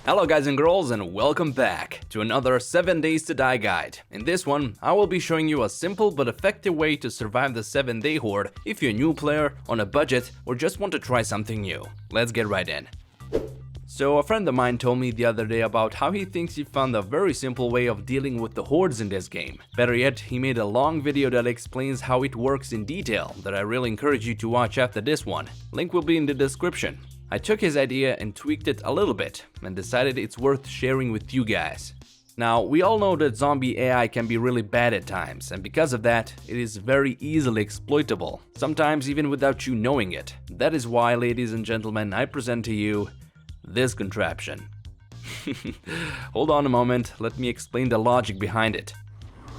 Hello guys and girls, and welcome back to another 7 Days to Die guide. In this one, I will be showing you a simple but effective way to survive the 7-day horde if you're a new player, on a budget, or just want to try something new. Let's get right in. So a friend of mine told me the other day about how he thinks he found a very simple way of dealing with the hordes in this game. Better yet, he made a long video that explains how it works in detail that I really encourage you to watch after this one. Link will be in the description. I took his idea and tweaked it a little bit and decided it's worth sharing with you guys. Now, we all know that zombie AI can be really bad at times, and because of that, it is very easily exploitable, sometimes even without you knowing it. That is why, ladies and gentlemen, I present to you this contraption. Hold on a moment, let me explain the logic behind it.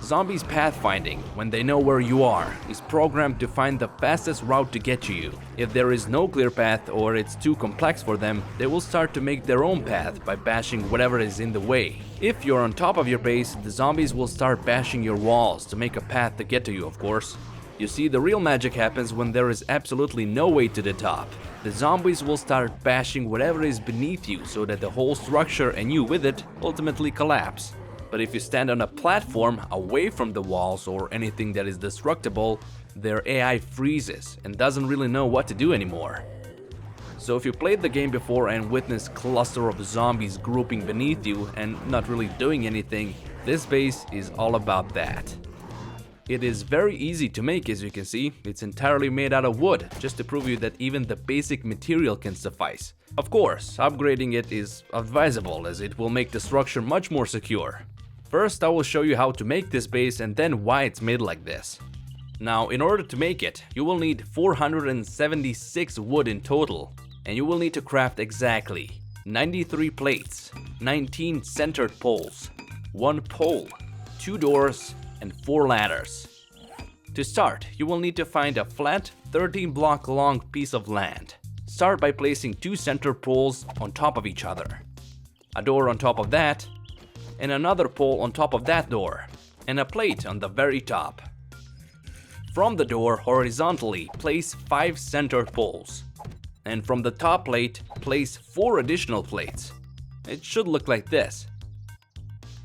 Zombies pathfinding, when they know where you are, is programmed to find the fastest route to get to you. If there is no clear path or it's too complex for them, they will start to make their own path by bashing whatever is in the way. If you're on top of your base, the zombies will start bashing your walls to make a path to get to you, of course. You see, the real magic happens when there is absolutely no way to the top. The zombies will start bashing whatever is beneath you so that the whole structure and you with it ultimately collapse. But if you stand on a platform away from the walls or anything that is destructible, their AI freezes and doesn't really know what to do anymore. So if you played the game before and witnessed a cluster of zombies grouping beneath you and not really doing anything, this base is all about that. It is very easy to make, as you can see. It's entirely made out of wood, just to prove you that even the basic material can suffice. Of course, upgrading it is advisable as it will make the structure much more secure. First, I will show you how to make this base and then why it's made like this. Now, in order to make it, you will need 476 wood in total, and you will need to craft exactly 93 plates, 19 centered poles, 1 pole, 2 doors, and 4 ladders. To start, you will need to find a flat 13 block long piece of land. Start by placing 2 center poles on top of each other, a door on top of that, and another pole on top of that door, and a plate on the very top. From the door horizontally, place 5 center poles, and from the top plate, place 4 additional plates. It should look like this.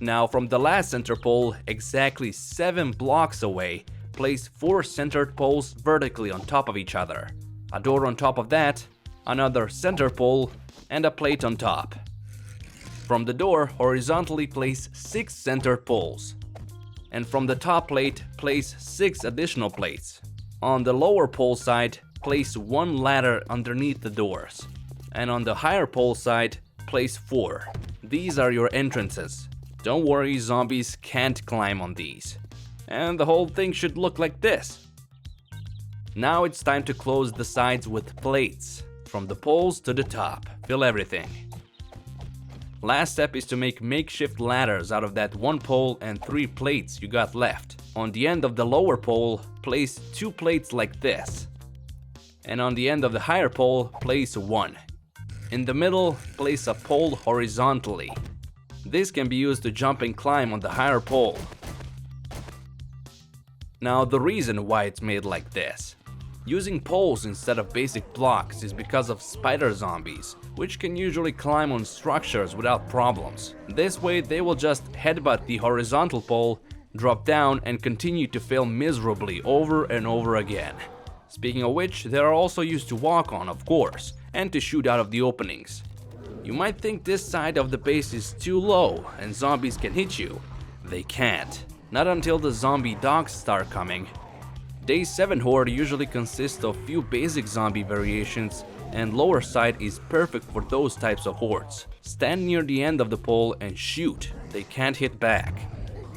Now from the last center pole, exactly 7 blocks away, place 4 centered poles vertically on top of each other, a door on top of that, another center pole, and a plate on top. From the door, horizontally place 6 centered poles, and from the top plate, place 6 additional plates. On the lower pole side, place 1 ladder underneath the doors, and on the higher pole side, place 4. These are your entrances. Don't worry, zombies can't climb on these. And the whole thing should look like this. Now it's time to close the sides with plates, from the poles to the top. Fill everything. Last step is to make makeshift ladders out of that 1 pole and 3 plates you got left. On the end of the lower pole, place 2 plates like this. And on the end of the higher pole, place 1. In the middle, place a pole horizontally. This can be used to jump and climb on the higher pole. Now, the reason why it's made like this. Using poles instead of basic blocks is because of spider zombies, which can usually climb on structures without problems. This way they will just headbutt the horizontal pole, drop down, and continue to fail miserably over and over again. Speaking of which, they are also used to walk on, of course, and to shoot out of the openings. You might think this side of the base is too low and zombies can hit you. They can't. Not until the zombie dogs start coming. Day 7 horde usually consists of few basic zombie variations, and lower side is perfect for those types of hordes. Stand near the end of the pole and shoot. They can't hit back.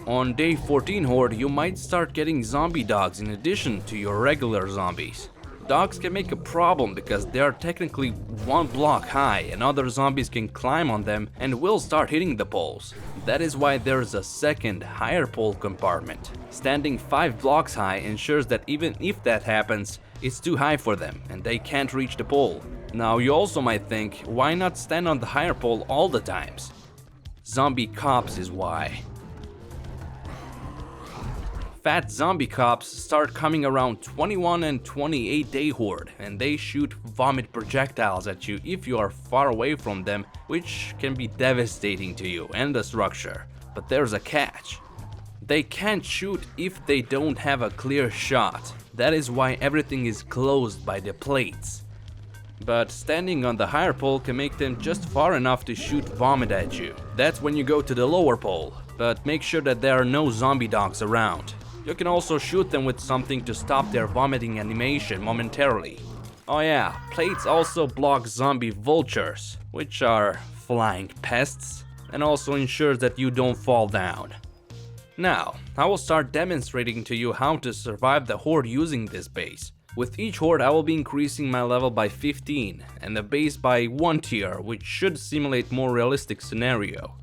On day 14 horde, you might start getting zombie dogs in addition to your regular zombies. Dogs can make a problem because they are technically 1 block high and other zombies can climb on them and will start hitting the poles. That is why there is a second, higher pole compartment. Standing 5 blocks high ensures that even if that happens, it's too high for them and they can't reach the pole. Now you also might think, why not stand on the higher pole all the times? Zombie cops is why. fat zombie cops start coming around 21 and 28 day horde, and they shoot vomit projectiles at you if you are far away from them, which can be devastating to you and the structure. But there's a catch. They can't shoot if they don't have a clear shot. That is why everything is closed by the plates. But standing on the higher pole can make them just far enough to shoot vomit at you. That's when you go to the lower pole, but make sure that there are no zombie dogs around. You can also shoot them with something to stop their vomiting animation momentarily. Oh yeah, plates also block zombie vultures, which are flying pests, and also ensures that you don't fall down. Now, I will start demonstrating to you how to survive the horde using this base. With each horde I will be increasing my level by 15 and the base by 1 tier, which should simulate more realistic scenario.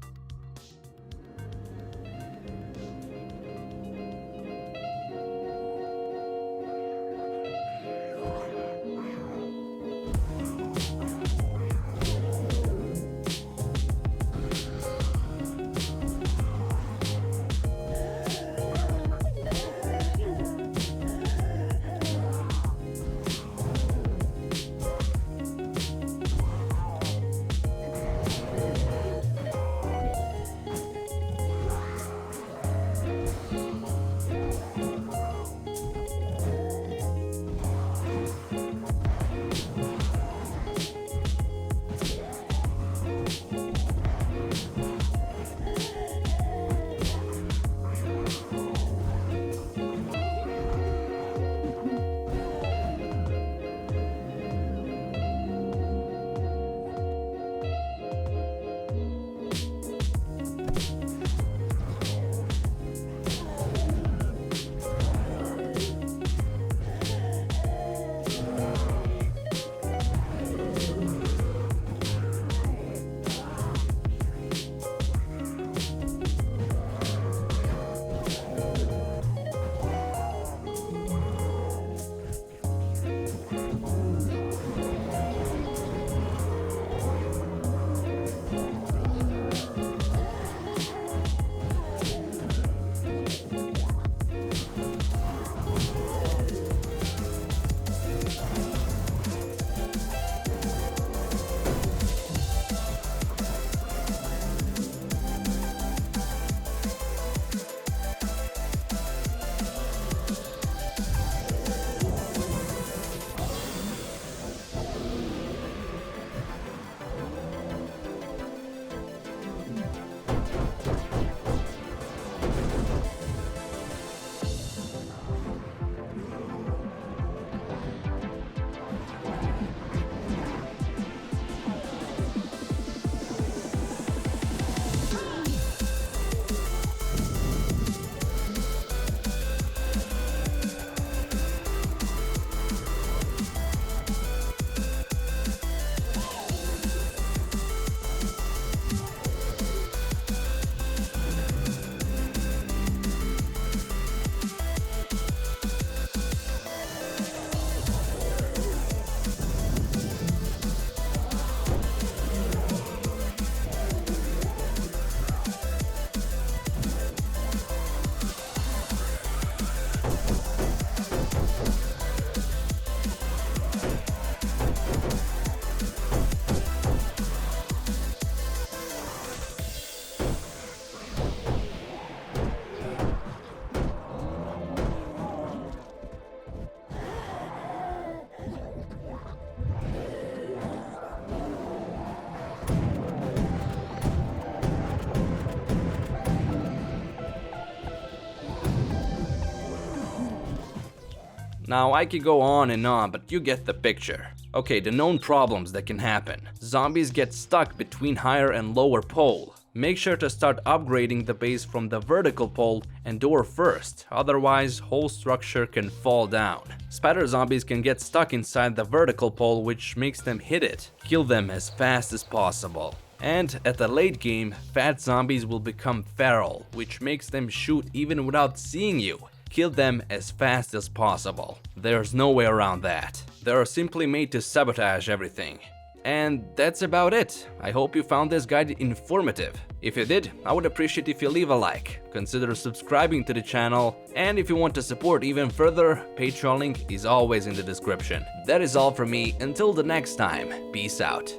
Now I could go on and on, but you get the picture. Okay, the known problems that can happen. Zombies get stuck between higher and lower pole. Make sure to start upgrading the base from the vertical pole and door first, otherwise whole structure can fall down. Spider zombies can get stuck inside the vertical pole, which makes them hit it. Kill them as fast as possible. And at the late game, fat zombies will become feral, which makes them shoot even without seeing you. Kill them as fast as possible. There's no way around that. They are simply made to sabotage everything. And that's about it. I hope you found this guide informative. If you did, I would appreciate if you leave a like, consider subscribing to the channel, and if you want to support even further, Patreon link is always in the description. That is all from me, until the next time, peace out.